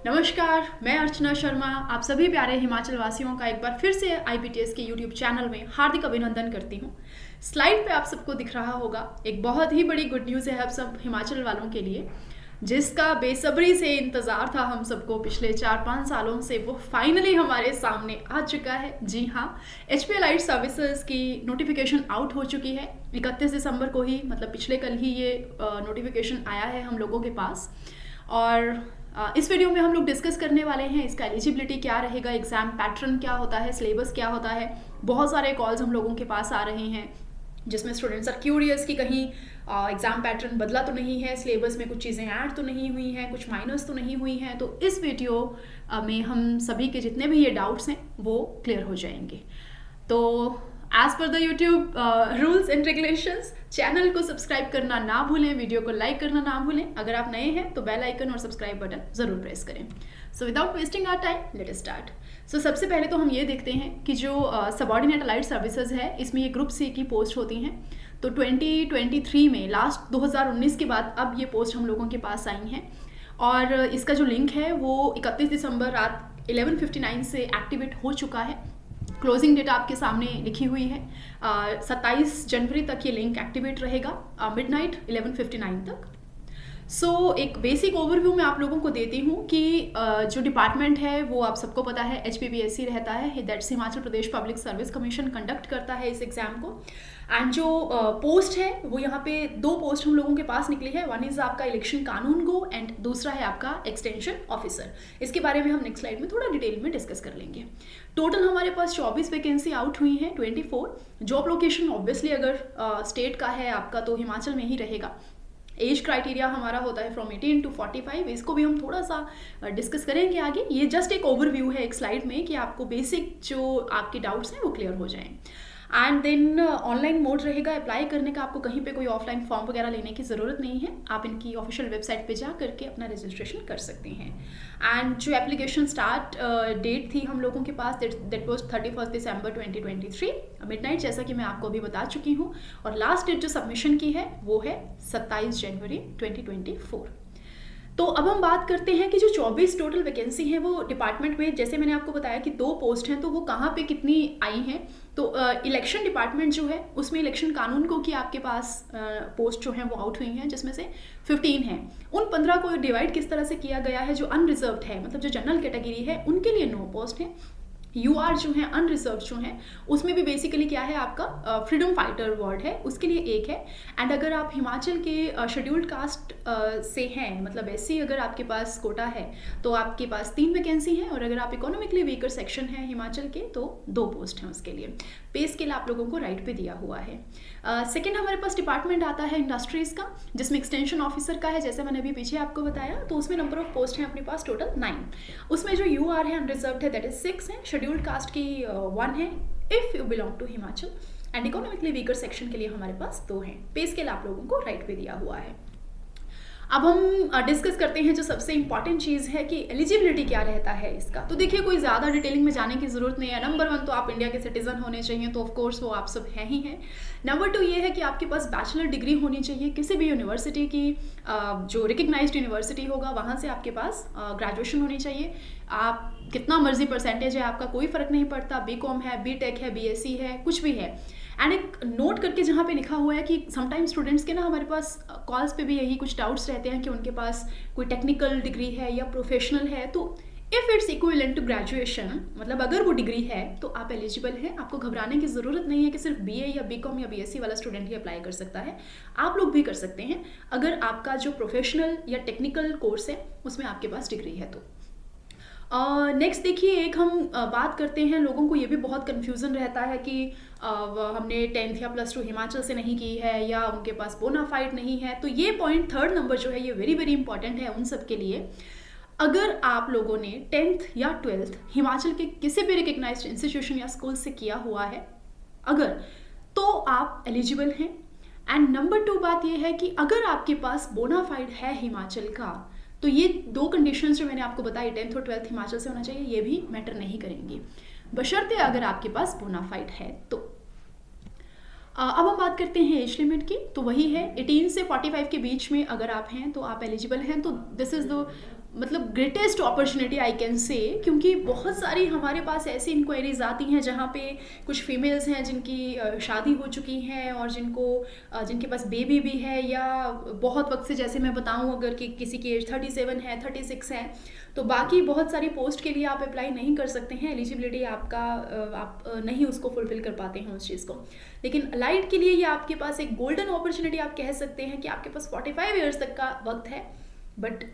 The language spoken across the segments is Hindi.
नमस्कार, मैं अर्चना शर्मा आप सभी प्यारे हिमाचल वासियों का एक बार फिर से IBTS के यूट्यूब चैनल में हार्दिक अभिनंदन करती हूँ। स्लाइड पे आप सबको दिख रहा होगा एक बहुत ही बड़ी गुड न्यूज़ है आप सब हिमाचल वालों के लिए, जिसका बेसब्री से इंतज़ार था हम सबको पिछले 4-5 सालों से। वो फाइनली हमारे सामने आ चुका है। जी हाँ, HP लाइट सर्विसेज की नोटिफिकेशन आउट हो चुकी है 31 दिसंबर को ही, मतलब पिछले कल ही ये नोटिफिकेशन आया है हम लोगों के पास। और इस वीडियो में हम लोग डिस्कस करने वाले हैं इसका एलिजिबिलिटी क्या रहेगा, एग्ज़ाम पैटर्न क्या होता है, सिलेबस क्या होता है। बहुत सारे कॉल्स हम लोगों के पास आ रहे हैं जिसमें स्टूडेंट्स आर क्यूरियस कि कहीं एग्ज़ाम पैटर्न बदला तो नहीं है, सिलेबस में कुछ चीज़ें ऐड तो नहीं हुई हैं, कुछ माइनस तो नहीं हुई हैं। तो इस वीडियो में हम सभी के जितने भी ये डाउट्स हैं वो क्लियर हो जाएंगे। तो as per the YouTube rules and regulations, channel को सब्सक्राइब करना ना भूलें, वीडियो को लाइक करना ना भूलें। अगर आप नए हैं तो बेल आइकन और सब्सक्राइब बटन ज़रूर प्रेस करें। So without wasting our time let us start. So सबसे पहले तो हम ये देखते हैं कि जो सबऑर्डिनेट अलाइड सर्विसेज है इसमें ये ग्रुप सी की पोस्ट होती हैं। तो 2023 में लास्ट 2019 के बाद अब ये पोस्ट हम लोगों के पास आई हैं और इसका जो लिंक है वो 31 दिसंबर रात 11:59 से एक्टिवेट हो चुका है। क्लोजिंग डेट आपके सामने लिखी हुई है। 27 जनवरी तक ये लिंक एक्टिवेट रहेगा मिडनाइट 11:59 तक। एक बेसिक ओवरव्यू मैं आप लोगों को देती हूँ कि जो डिपार्टमेंट है वो आप सबको पता है HPPSC रहता है, that's Himachal Pradesh public service commission conduct करता है इस एग्ज़ाम को। एंड जो पोस्ट है वो यहाँ पे 2 पोस्ट हम लोगों के पास निकली है। वन इज़ आपका इलेक्शन कानून गो एंड दूसरा है आपका एक्सटेंशन ऑफिसर। इसके बारे में हम नेक्स्ट स्लाइड में थोड़ा डिटेल में डिस्कस कर लेंगे। टोटल हमारे पास 24 वैकेंसी आउट हुई हैं, 24। जॉब लोकेशन ऑब्वियसली अगर स्टेट का है आपका तो हिमाचल में ही रहेगा। एज क्राइटेरिया हमारा होता है फ्रॉम 18 to 45। इसको भी हम थोड़ा सा डिस्कस करेंगे आगे। ये जस्ट एक ओवरव्यू है एक स्लाइड में कि आपको बेसिक जो आपके डाउट्स हैं वो क्लियर हो जाएं। एंड देन ऑनलाइन मोड रहेगा अप्लाई करने का, आपको कहीं पे कोई ऑफलाइन फॉर्म वगैरह लेने की ज़रूरत नहीं है। आप इनकी ऑफिशियल वेबसाइट पे जा करके अपना रजिस्ट्रेशन कर सकते हैं। एंड जो एप्लीकेशन स्टार्ट डेट थी हम लोगों के पास दैट वाज 31 दिसंबर 2023 मिडनाइट, जैसा कि मैं आपको अभी बता चुकी हूँ। और लास्ट डेट जो सबमिशन की है वो है 27 जनवरी 2024। तो अब हम बात करते हैं कि जो 24 टोटल वैकेंसी हैं वो डिपार्टमेंट में, जैसे मैंने आपको बताया कि 2 पोस्ट हैं, तो वो कहाँ पे कितनी आई हैं। तो इलेक्शन डिपार्टमेंट जो है उसमें इलेक्शन कानून को कि आपके पास पोस्ट जो हैं वो आउट हुई हैं, जिसमें से 15 हैं। उन 15 को डिवाइड किस तरह से किया गया है, जो अनरिजर्व्ड है मतलब जो जनरल कैटेगरी है उनके लिए 9 पोस्ट हैं। UR जो है अनरिजर्व जो है उसमें भी बेसिकली क्या है आपका फ्रीडम फाइटर वार्ड है, उसके लिए 1 है। एंड अगर आप हिमाचल के शेड्यूल्ड कास्ट से हैं मतलब SC अगर आपके पास कोटा है तो आपके पास 3 वैकेंसी हैं। और अगर आप इकोनॉमिकली वीकर सेक्शन है हिमाचल के तो 2 पोस्ट हैं उसके लिए। पे स्केल आप लोगों को राइट पे दिया हुआ है। सेकेंड हमारे पास डिपार्टमेंट आता है इंडस्ट्रीज़ का, जिसमें एक्सटेंशन ऑफिसर का है, जैसे मैंने अभी पीछे आपको बताया। तो उसमें नंबर ऑफ पोस्ट हैं अपने पास टोटल 9। उसमें जो UR है अनरिजर्व्ड है दैट इज 6 है, शेड्यूल्ड कास्ट की 1 है if you belong to Himachal, and economically weaker section के लिए हमारे पास 2 हैं। पे स्केल आप लोगों को राइट पे दिया हुआ है। अब हम डिस्कस करते हैं जो सबसे इंपॉर्टेंट चीज़ है कि एलिजिबिलिटी क्या रहता है इसका। तो देखिए कोई ज़्यादा डिटेलिंग में जाने की ज़रूरत नहीं है। नंबर 1 तो आप इंडिया के सिटीज़न होने चाहिए, तो ऑफ कोर्स वो आप सब हैं ही हैं। नंबर 2 ये है कि आपके पास बैचलर डिग्री होनी चाहिए किसी भी यूनिवर्सिटी की, जो रिकग्नाइज्ड यूनिवर्सिटी होगा वहाँ से आपके पास ग्रेजुएशन होनी चाहिए। आप कितना मर्जी परसेंटेज है आपका कोई फ़र्क नहीं पड़ता, BCom है, BTech है, BSc है, कुछ भी है। एंड एक नोट करके जहाँ पे लिखा हुआ है कि समटाइम्स स्टूडेंट्स के ना हमारे पास कॉल्स पे भी यही कुछ डाउट्स रहते हैं कि उनके पास कोई टेक्निकल डिग्री है या प्रोफेशनल है, तो if it's equivalent to graduation मतलब अगर वो डिग्री है तो आप एलिजिबल हैं। आपको घबराने की ज़रूरत नहीं है कि सिर्फ BA या BCom या BSc वाला स्टूडेंट ही अप्लाई कर सकता है। आप लोग भी कर सकते हैं अगर आपका जो प्रोफेशनल या टेक्निकल कोर्स है उसमें आपके पास डिग्री है तो। नेक्स्ट देखिए, एक हम बात करते हैं, लोगों को ये भी बहुत कन्फ्यूज़न रहता है कि हमने 10th या +2 हिमाचल से नहीं की है या उनके पास बोनाफाइड नहीं है। तो ये पॉइंट 3rd नंबर जो है ये वेरी वेरी इंपॉर्टेंट है उन सब के लिए। अगर आप लोगों ने 10th या 12th हिमाचल के किसी भी रिकग्नाइज्ड इंस्टीट्यूशन या स्कूल से किया हुआ है अगर, तो आप एलिजिबल हैं। एंड नंबर 2 बात ये है कि अगर आपके पास बोनाफाइड है हिमाचल का तो ये 2 कंडीशंस जो मैंने आपको बताई 10th और 12th हिमाचल से होना चाहिए, ये भी मैटर नहीं करेंगी बशर्ते अगर आपके पास बोनाफाइड है तो। अब हम बात करते हैं एज लिमिट की। तो वही है 18 से 45 के बीच में अगर आप हैं तो आप एलिजिबल हैं। तो दिस इज़ द मतलब greatest opportunity I can say, क्योंकि बहुत सारी हमारे पास ऐसी इंक्वायरीज आती हैं जहाँ पे कुछ फीमेल्स हैं जिनकी शादी हो चुकी हैं और जिनके पास बेबी भी है, या बहुत वक्त से, जैसे मैं बताऊं, अगर कि किसी की एज 37 है, 36 है, तो बाकी बहुत सारी पोस्ट के लिए आप अप्लाई नहीं कर सकते हैं, एलिजिबिलिटी आपका आप नहीं उसको फुलफिल कर पाते हैं उस चीज़ को। लेकिन अलाइड के लिए ये आपके पास एक गोल्डन अपॉर्चुनिटी आप कह सकते हैं कि आपके पास 45 ईयर्स तक का वक्त है। बट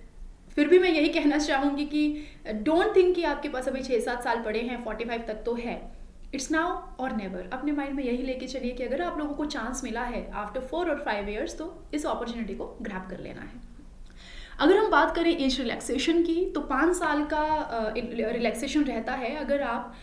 फिर भी मैं यही कहना चाहूँगी कि डोंट थिंक कि आपके पास अभी 6-7 साल पड़े हैं, 45 तक तो है। इट्स नाउ और नेवर। अपने माइंड में यही लेके चलिए कि अगर आप लोगों को चांस मिला है आफ्टर 4 और 5 ईयर्स, तो इस अपॉर्चुनिटी को ग्रैब कर लेना है। अगर हम बात करें एज रिलैक्सेशन की, तो 5 साल का रिलैक्सेशन रहता है अगर आप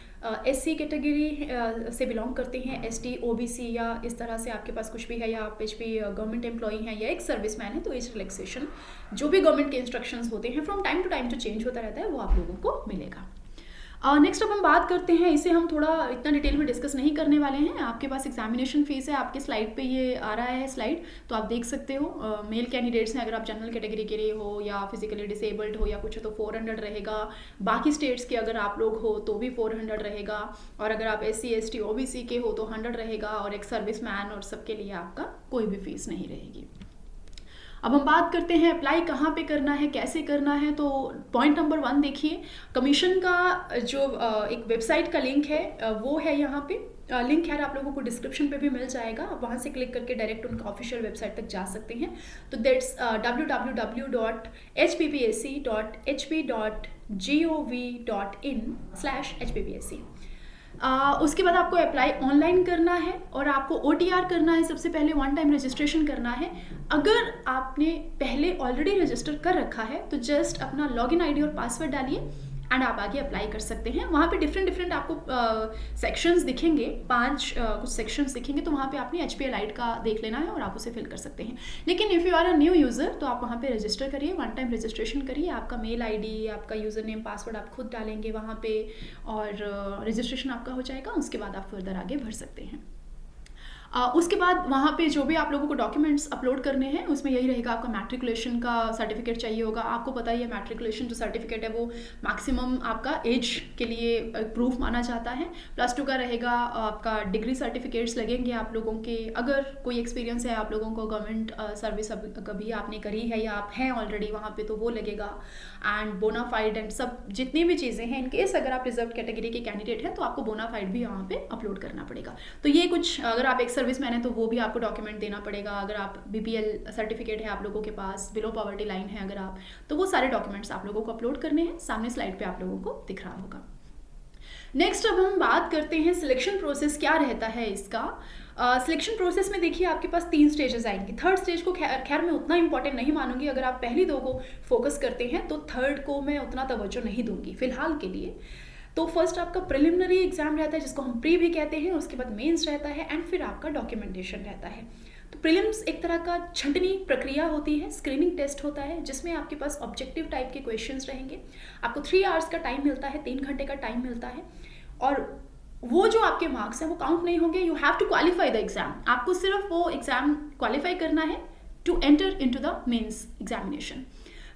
SC कैटेगरी से बिलोंग करते हैं, ST, OBC या इस तरह से आपके पास कुछ भी है, या आप HP गवर्नमेंट एम्प्लॉई हैं या एक सर्विसमैन है, तो एज रिलैक्सेशन जो भी गवर्नमेंट के इंस्ट्रक्शंस होते हैं फ्रॉम टाइम टू टाइम जो चेंज होता रहता है वो आप लोगों को मिलेगा। नेक्स्ट अब हम बात करते हैं, इसे हम थोड़ा इतना डिटेल में डिस्कस नहीं करने वाले हैं। आपके पास एग्जामिनेशन फीस है, आपके स्लाइड पे ये आ रहा है स्लाइड, तो आप देख सकते हो। मेल कैंडिडेट्स हैं, अगर आप जनरल कैटेगरी के लिए हो या फिजिकली डिसेबल्ड हो या कुछ हो तो 400 रहेगा। बाकी स्टेट्स के अगर आप लोग हो तो भी 400 रहेगा, और अगर आप SC, ST, OBC के हो तो 100 रहेगा, और एक सर्विस मैन और सबके लिए आपका कोई भी फीस नहीं रहेगी। अब हम बात करते हैं अप्लाई कहाँ पे करना है, कैसे करना है। तो पॉइंट नंबर 1 देखिए, कमीशन का जो एक वेबसाइट का लिंक है वो है यहाँ पे। लिंक यार आप लोगों को डिस्क्रिप्शन पे भी मिल जाएगा, आप वहाँ से क्लिक करके डायरेक्ट उनका ऑफिशियल वेबसाइट तक जा सकते हैं। तो दैट्स www.hppsc.hp.gov.in/hppsc। उसके बाद आपको अप्लाई ऑनलाइन करना है और आपको OTR करना है। सबसे पहले 1 टाइम रजिस्ट्रेशन करना है। अगर आपने पहले ऑलरेडी रजिस्टर कर रखा है तो जस्ट अपना लॉगिन ID और पासवर्ड डालिए एंड आप आगे अप्लाई कर सकते हैं। वहाँ पे डिफरेंट आपको सेक्शंस दिखेंगे, 5 कुछ सेक्शंस दिखेंगे, तो वहाँ पे आपने HP अलाइड का देख लेना है और आप उसे फिल कर सकते हैं। लेकिन if you are a new user तो आप वहाँ पे रजिस्टर करिए, 1 टाइम रजिस्ट्रेशन करिए। आपका मेल ID, आपका यूज़र नेम, पासवर्ड आप खुद डालेंगे वहाँ पे, और रजिस्ट्रेशन आपका हो जाएगा। उसके बाद आप फर्दर आगे बढ़ सकते हैं। उसके बाद वहाँ पे जो भी आप लोगों को डॉक्यूमेंट्स अपलोड करने हैं उसमें यही रहेगा, आपका मैट्रिकुलेशन का सर्टिफिकेट चाहिए होगा। आपको पता ही है मैट्रिकुलेशन जो सर्टिफिकेट है वो मैक्सिमम आपका एज के लिए प्रूफ माना जाता है। +2 का रहेगा, आपका डिग्री सर्टिफिकेट्स लगेंगे आप लोगों के। अगर कोई एक्सपीरियंस है आप लोगों को, गवर्नमेंट सर्विस कभी आपने करी है या आप हैं ऑलरेडी वहाँ पे, तो वो लगेगा। एंड बोनाफाइड एंड सब जितनी भी चीज़ें हैं, इनकेस अगर आप रिजर्व कैटेगरी के कैंडिडेट हैं तो आपको बोनाफाइड भी यहाँ पे अपलोड करना पड़ेगा। तो ये कुछ, अगर आप एक सर्विसमैन है तो वो भी आपको डॉक्यूमेंट देना पड़ेगा। अगर आप BPL सर्टिफिकेट है आप लोगों के पास, बिलो पॉवर्टी लाइन है अगर आप, तो वो सारे डॉक्यूमेंट्स आप लोगों को अपलोड करने हैं। सामने स्लाइड पे आप लोगों को दिख रहा होगा। नेक्स्ट अब हम बात करते हैं सिलेक्शन प्रोसेस क्या रहता है इसका। सिलेक्शन प्रोसेस में देखिए आपके पास 3 स्टेजेस आएंगी। थर्ड स्टेज को खैर मैं उतना इंपॉर्टेंट नहीं मानूंगी। अगर आप पहली 2 को फोकस करते हैं तो थर्ड को मैं उतना तवज्जो नहीं दूंगी फिलहाल के लिए। तो फर्स्ट आपका प्रिलिमिनरी एग्जाम रहता है जिसको हम प्री भी कहते हैं, उसके बाद मेंस रहता है एंड फिर आपका डॉक्यूमेंटेशन रहता है। तो प्रीलिम्स एक तरह का छंटनी प्रक्रिया होती है, स्क्रीनिंग टेस्ट होता है जिसमें आपके पास ऑब्जेक्टिव टाइप के क्वेश्चंस रहेंगे। आपको 3 आवर्स का टाइम मिलता है, 3 घंटे का टाइम मिलता है, और वो जो आपके मार्क्स हैं वो काउंट नहीं होंगे। You have to qualify the exam. आपको सिर्फ वो एग्जाम क्वालिफाई करना है to enter into the mains examination.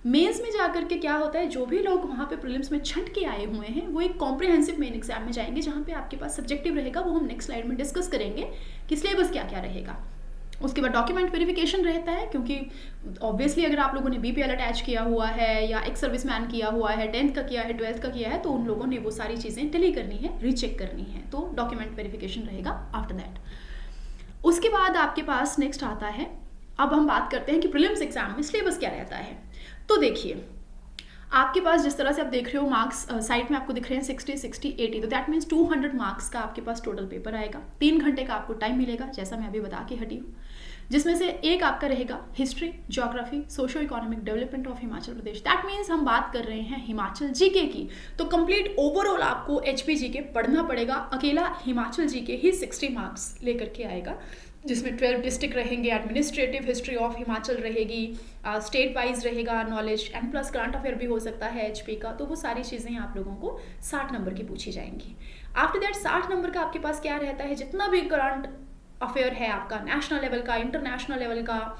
Mains में जाकर के क्या होता है, जो भी लोग वहाँ पे प्रीलिम्स में छंट के आए हुए हैं वो एक कॉम्प्रिहेंसिव मेन एग्जाम में जाएंगे जहाँ पे आपके पास सब्जेक्टिव रहेगा। वो हम नेक्स्ट स्लाइड में डिस्कस करेंगे कि सिलेबस क्या क्या रहेगा। उसके बाद डॉक्यूमेंट वेरिफिकेशन रहता है, क्योंकि ऑब्वियसली अगर आप लोगों ने BPL अटैच किया हुआ है या एक सर्विसमैन किया हुआ है, 10th का किया है, 12th का किया है, तो उन लोगों ने वो सारी चीज़ें टैली करनी है, रीचेक करनी है। तो डॉक्यूमेंट वेरिफिकेशन रहेगा आफ्टर दैट। उसके बाद आपके पास नेक्स्ट आता है, अब हम बात करते हैं कि प्रीलिम्स एग्जाम में सिलेबस क्या रहता है। तो देखिए आपके पास जिस तरह से आप देख रहे हो मार्क्स साइड में आपको दिख रहे हैं 60, 60, 80, तो दैट मीन्स 200 मार्क्स का आपके पास टोटल पेपर आएगा। 3 घंटे का आपको टाइम मिलेगा, जैसा मैं अभी बता के हटी हूँ, जिसमें से एक आपका रहेगा history, geography, socio economic development of Himachal Pradesh. That means हम बात कर रहे हैं हिमाचल जीके की। तो कंप्लीट ओवरऑल आपको HP जीके पढ़ना पड़ेगा। अकेला हिमाचल जीके ही 60 मार्क्स लेकर के आएगा, जिसमें 12 डिस्ट्रिक्ट रहेंगे, एडमिनिस्ट्रेटिव हिस्ट्री ऑफ हिमाचल रहेगी, स्टेट वाइज रहेगा knowledge, and plus current affair भी हो सकता है HP का। तो वो सारी चीज़ें आप लोगों को 60 नंबर की पूछी जाएंगी। आफ्टर दैट 60 नंबर का आपके पास क्या रहता है, जितना भी करंट अफेयर है आपका, नेशनल लेवल का, इंटरनेशनल लेवल का,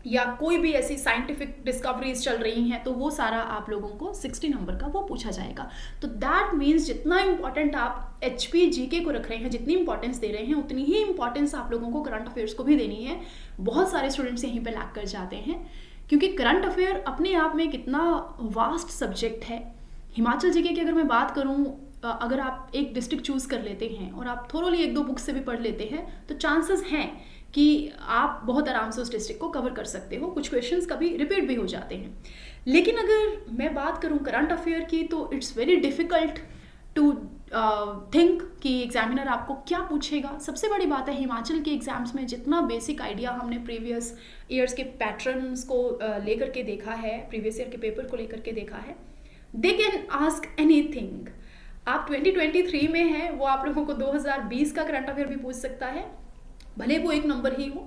या कोई भी ऐसी साइंटिफिक डिस्कवरीज चल रही हैं, तो वो सारा आप लोगों को 60 नंबर का वो पूछा जाएगा। तो दैट मीन्स जितना इंपॉर्टेंट आप HP GK को रख रहे हैं, जितनी इंपॉर्टेंस दे रहे हैं, उतनी ही इंपॉर्टेंस आप लोगों को करंट अफेयर्स को भी देनी है। बहुत सारे स्टूडेंट्स यहीं पे लैग कर जाते हैं, क्योंकि करंट अफेयर अपने आप में कितना वास्ट सब्जेक्ट है। हिमाचल GK की अगर मैं बात करूँ, अगर आप एक डिस्ट्रिक्ट चूज कर लेते हैं और आप थोरोली 1-2 बुक से भी पढ़ लेते हैं, तो चांसेस हैं कि आप बहुत आराम से उस डिस्ट्रिक्ट को कवर कर सकते हो। कुछ क्वेश्चंस कभी रिपीट भी हो जाते हैं। लेकिन अगर मैं बात करूं करंट अफेयर की, तो it's very difficult to think कि एग्जामिनर आपको क्या पूछेगा। सबसे बड़ी बात है, हिमाचल के एग्जाम्स में जितना बेसिक आइडिया हमने प्रीवियस ईयर्स के पैटर्न्स को लेकर के देखा है, प्रीवियस ईयर के पेपर को लेकर के देखा है, दे कैन आस्क एनीथिंग। आप 2023 में हैं, वो आप लोगों को 2020 का करंट अफेयर भी पूछ सकता है, भले वो 1 नंबर ही हो,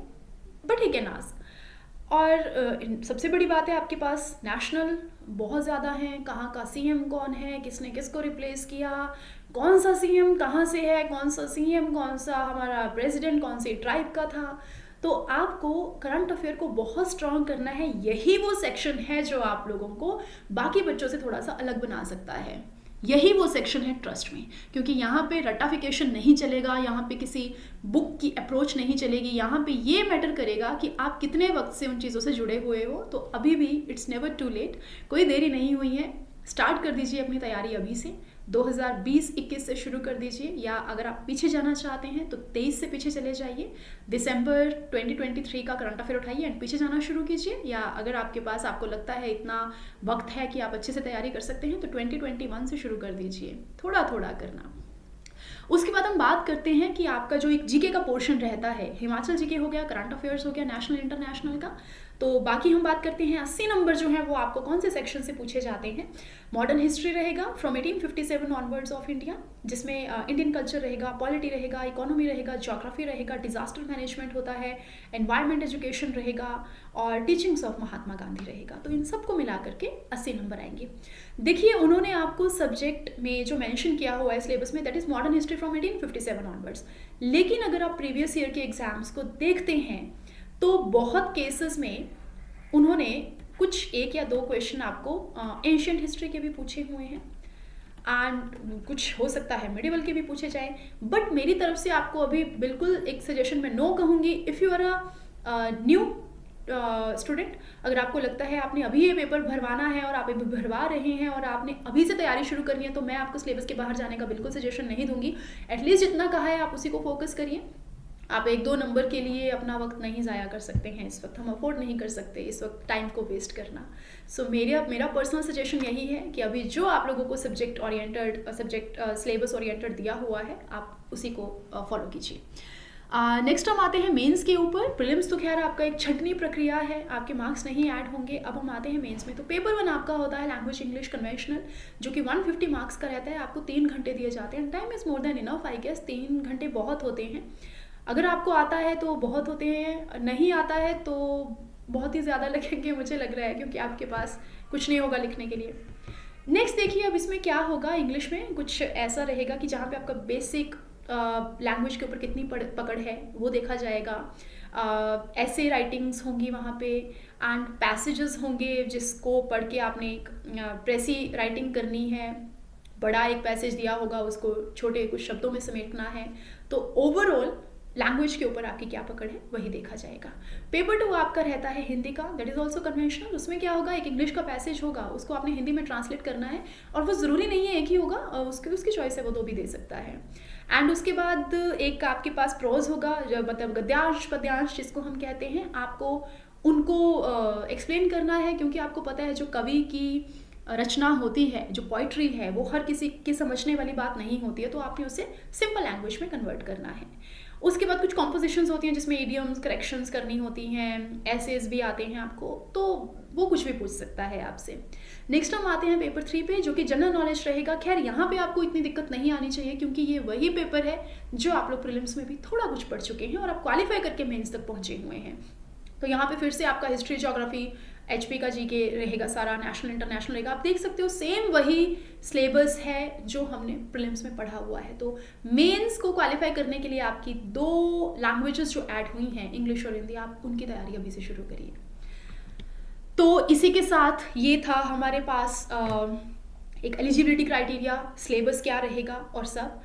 बट ही कैन आस्क। और सबसे बड़ी बात है, आपके पास नेशनल बहुत ज़्यादा हैं। कहाँ का CM कौन है, किसने किसको रिप्लेस किया, कौन सा CM कहाँ से है, कौन सा CM, कौन सा हमारा प्रेसिडेंट कौन सी ट्राइब का था। तो आपको करंट अफेयर को बहुत स्ट्रॉन्ग करना है। यही वो सेक्शन है जो आप लोगों को बाकी बच्चों से थोड़ा सा अलग बना सकता है। यही वो सेक्शन है ट्रस्ट में, क्योंकि यहाँ पे रटाफिकेशन नहीं चलेगा, यहाँ पे किसी बुक की अप्रोच नहीं चलेगी। यहाँ पे ये मैटर करेगा कि आप कितने वक्त से उन चीज़ों से जुड़े हुए हो। तो अभी भी इट्स नेवर टू लेट, कोई देरी नहीं हुई है। स्टार्ट कर दीजिए अपनी तैयारी अभी से, 2020-21 से शुरू कर दीजिए, या अगर आप पीछे जाना चाहते हैं तो 23 से पीछे चले जाइए। दिसंबर 2023 का करंट अफेयर उठाइए एंड पीछे जाना शुरू कीजिए। या अगर आपके पास आपको लगता है इतना वक्त है कि आप अच्छे से तैयारी कर सकते हैं, तो 2021 से शुरू कर दीजिए, थोड़ा थोड़ा करना। उसके बाद हम बात करते हैं कि आपका जो एक GK का पोर्शन रहता है, हिमाचल GK हो गया, करंट अफेयर्स हो गया, नेशनल इंटरनेशनल का। तो बाकी हम बात करते हैं 80 नंबर जो है वो आपको कौन से सेक्शन से पूछे जाते हैं। मॉडर्न हिस्ट्री रहेगा फ्रॉम 1857 ऑनवर्ड्स ऑफ इंडिया, जिसमें इंडियन कल्चर रहेगा, पॉलिटी रहेगा, इकोनॉमी रहेगा, ज्योग्राफी रहेगा, डिजास्टर मैनेजमेंट होता है, एनवायरमेंट एजुकेशन रहेगा और टीचिंग्स ऑफ महात्मा गांधी रहेगा। तो इन सबको मिला करके 80 नंबर आएंगे। देखिए, उन्होंने आपको सब्जेक्ट में जो मेंशन किया हुआ है सिलेबस में, that is modern history from 1857 onwards. लेकिन अगर आप प्रीवियस ईयर के एग्जाम्स को देखते हैं, तो बहुत केसेस में उन्होंने कुछ 1 या 2 क्वेश्चन आपको एंशिएंट हिस्ट्री के भी पूछे हुए हैं, एंड कुछ हो सकता है मिडिवल के भी पूछे जाए। बट मेरी तरफ से आपको अभी बिल्कुल एक सजेशन मैं नो कहूँगी। If you are a new student, अगर आपको लगता है आपने अभी ये पेपर भरवाना है और आप अभी भरवा रहे हैं और आपने अभी से तैयारी शुरू करनी है, तो मैं आपको सिलेबस के बाहर जाने का बिल्कुल सजेशन नहीं दूंगी। एटलीस्ट जितना कहा है आप उसी को फोकस करिए। आप 1-2 नंबर के लिए अपना वक्त नहीं ज़ाया कर सकते हैं। इस वक्त हम अफोर्ड नहीं कर सकते इस वक्त टाइम को वेस्ट करना। सो मेरा पर्सनल सजेशन यही है कि अभी जो आप लोगों को सब्जेक्ट सिलेबस ओरिएंटेड दिया हुआ है, आप उसी को फॉलो कीजिए। नेक्स्ट हम आते हैं मेंस के ऊपर। प्रीलिम्स तो खैर आपका एक छंटनी प्रक्रिया है, आपके मार्क्स नहीं ऐड होंगे। अब हम आते हैं मेंस में। तो पेपर 1 आपका होता है लैंग्वेज इंग्लिश कन्वेंशनल, जो कि 150 मार्क्स का रहता है। आपको 3 घंटे दिए जाते हैं। Time is more than enough, I guess 3 घंटे बहुत होते हैं। अगर आपको आता है तो बहुत होते हैं, नहीं आता है तो बहुत ही ज़्यादा लगेंगे मुझे लग रहा है, क्योंकि आपके पास कुछ नहीं होगा लिखने के लिए। नेक्स्ट देखिए, अब इसमें क्या होगा। इंग्लिश में कुछ ऐसा रहेगा कि जहाँ पे आपका बेसिक लैंग्वेज के ऊपर कितनी पकड़ है वो देखा जाएगा। ऐसे राइटिंग्स होंगी वहाँ पे, एंड पैसेजेस होंगे जिसको पढ़ के आपने एक प्रेसी राइटिंग करनी है। बड़ा एक पैसेज दिया होगा, उसको छोटे कुछ शब्दों में समेटना है। तो ओवरऑल लैंग्वेज के ऊपर आपकी क्या पकड़ है वही देखा जाएगा। पेपर 2 आपका रहता है हिंदी का, दैट इज ऑल्सो कन्वेंशनल। उसमें क्या होगा, एक इंग्लिश का पैसेज होगा, उसको आपने हिंदी में ट्रांसलेट करना है, और वो ज़रूरी नहीं है एक ही होगा, उसकी चॉइस है, वो 2 भी दे सकता है। एंड उसके बाद एक आपके पास प्रोज होगा, मतलब गद्यांश पद्यांश जिसको हम कहते हैं। आपको उनको एक्सप्लेन करना है, क्योंकि आपको पता है जो कवि की रचना होती है, जो पोइट्री है, वो हर किसी की समझने वाली बात नहीं होती है, तो आपने उसे सिंपल लैंग्वेज में कन्वर्ट करना है। उसके बाद कुछ कॉम्पोजिशंस होती हैं जिसमें इडियम्स करेक्शंस करनी होती हैं, एसेज भी आते हैं आपको, तो वो कुछ भी पूछ सकता है आपसे। नेक्स्ट हम आते हैं पेपर 3 पे, जो कि जनरल नॉलेज रहेगा। खैर यहाँ पे आपको इतनी दिक्कत नहीं आनी चाहिए, क्योंकि ये वही पेपर है जो आप लोग प्रीलिम्स में भी थोड़ा कुछ पढ़ चुके हैं और आप क्वालिफाई करके मेंस तक पहुँचे हुए हैं। तो यहाँ पे फिर से आपका हिस्ट्री, ज्योग्राफी, HP का GK रहेगा सारा, नेशनल इंटरनेशनल रहेगा। आप देख सकते हो सेम वही सिलेबस है जो हमने प्रीलिम्स में पढ़ा हुआ है। तो मेंस को क्वालिफाई करने के लिए आपकी 2 लैंग्वेजेस जो ऐड हुई हैं, इंग्लिश और हिंदी, आप उनकी तैयारी अभी से शुरू करिए। तो इसी के साथ ये था हमारे पास एक एलिजिबिलिटी क्राइटेरिया, सिलेबस क्या रहेगा और सब।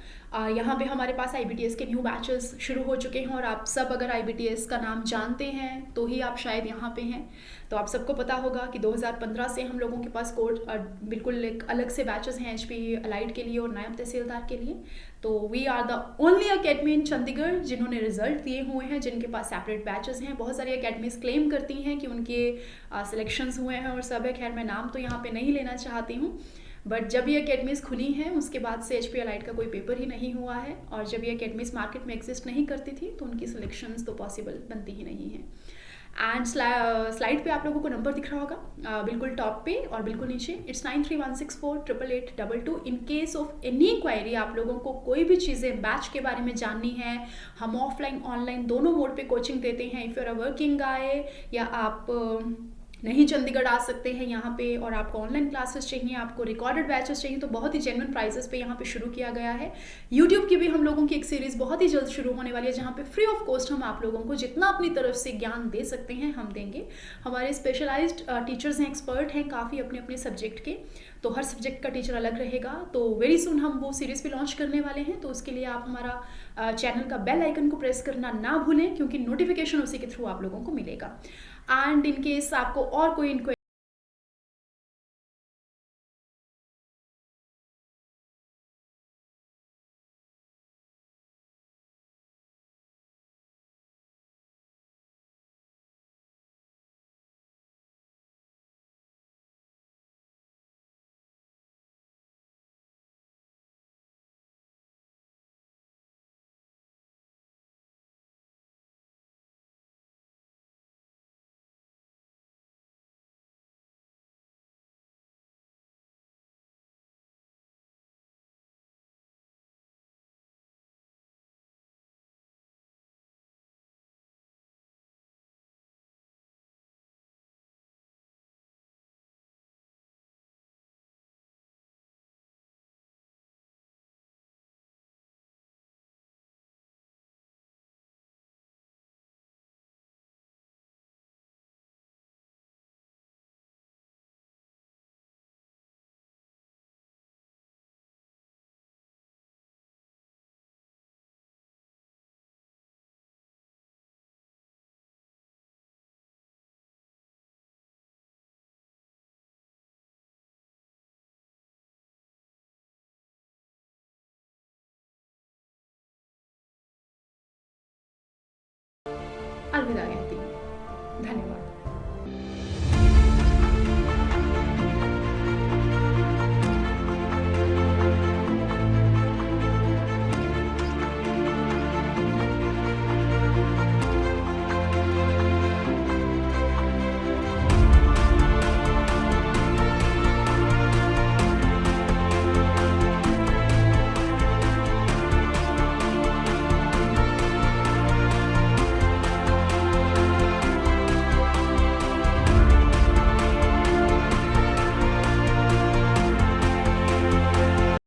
यहाँ पे हमारे पास आईबीटीएस के न्यू बैचेस शुरू हो चुके हैं, और आप सब अगर आईबीटीएस का नाम जानते हैं तो ही आप शायद यहाँ पे हैं। तो आप सबको पता होगा कि 2015 से हम लोगों के पास कोर्स बिल्कुल एक अलग से बैचेस हैं एचपी अलाइड के लिए और नायब तहसीलदार के लिए। तो we are the only academy in Chandigarh जिन्होंने रिजल्ट दिए हुए हैं, जिनके पास सेपरेट बैचेस हैं। बहुत सारी अकेडमीज क्लेम करती हैं कि उनके सिलेक्शंस हुए हैं और सब है, खैर मैं नाम तो यहाँ पे नहीं लेना चाहती हूँ। बट जब ये अकेडमीज खुली हैं उसके बाद से एच पी एलाइड का कोई पेपर ही नहीं हुआ है, और जब ये अकेडमीज मार्केट में एग्जिस्ट नहीं करती थी तो उनकी सिलेक्शंस तो पॉसिबल बनती ही नहीं है। एंड स्लाइड पे आप लोगों को नंबर दिख रहा होगा बिल्कुल टॉप पे और बिल्कुल नीचे, it's 9316488822। In case of any query, आप लोगों को कोई भी चीज़ें बैच के बारे में जाननी है, हम ऑफलाइन ऑनलाइन दोनों मोड पे कोचिंग देते हैं। If you are a working guy, या आप नहीं चंडीगढ़ आ सकते हैं यहाँ पे और आपको ऑनलाइन क्लासेस चाहिए, आपको रिकॉर्डेड बैचेस चाहिए, तो बहुत ही जेन्युइन प्राइसेस पे यहाँ पे शुरू किया गया है। यूट्यूब की भी हम लोगों की एक सीरीज़ बहुत ही जल्द शुरू होने वाली है, जहाँ पे फ्री ऑफ कॉस्ट हम आप लोगों को जितना अपनी तरफ से ज्ञान दे सकते हैं हम देंगे। हमारे स्पेशलाइज्ड टीचर्स हैं, एक्सपर्ट हैं काफ़ी अपने अपने सब्जेक्ट के, तो हर सब्जेक्ट का टीचर अलग रहेगा। तो वेरी सुन हम वो सीरीज़ भी लॉन्च करने वाले हैं, तो उसके लिए आप हमारा चैनल का बेल आइकन को प्रेस करना ना भूलें, क्योंकि नोटिफिकेशन उसी के थ्रू आप लोगों को मिलेगा। एंड इन केस आपको और कोई इंक्वायरी अलविदा कहती हूँ। धन्यवाद।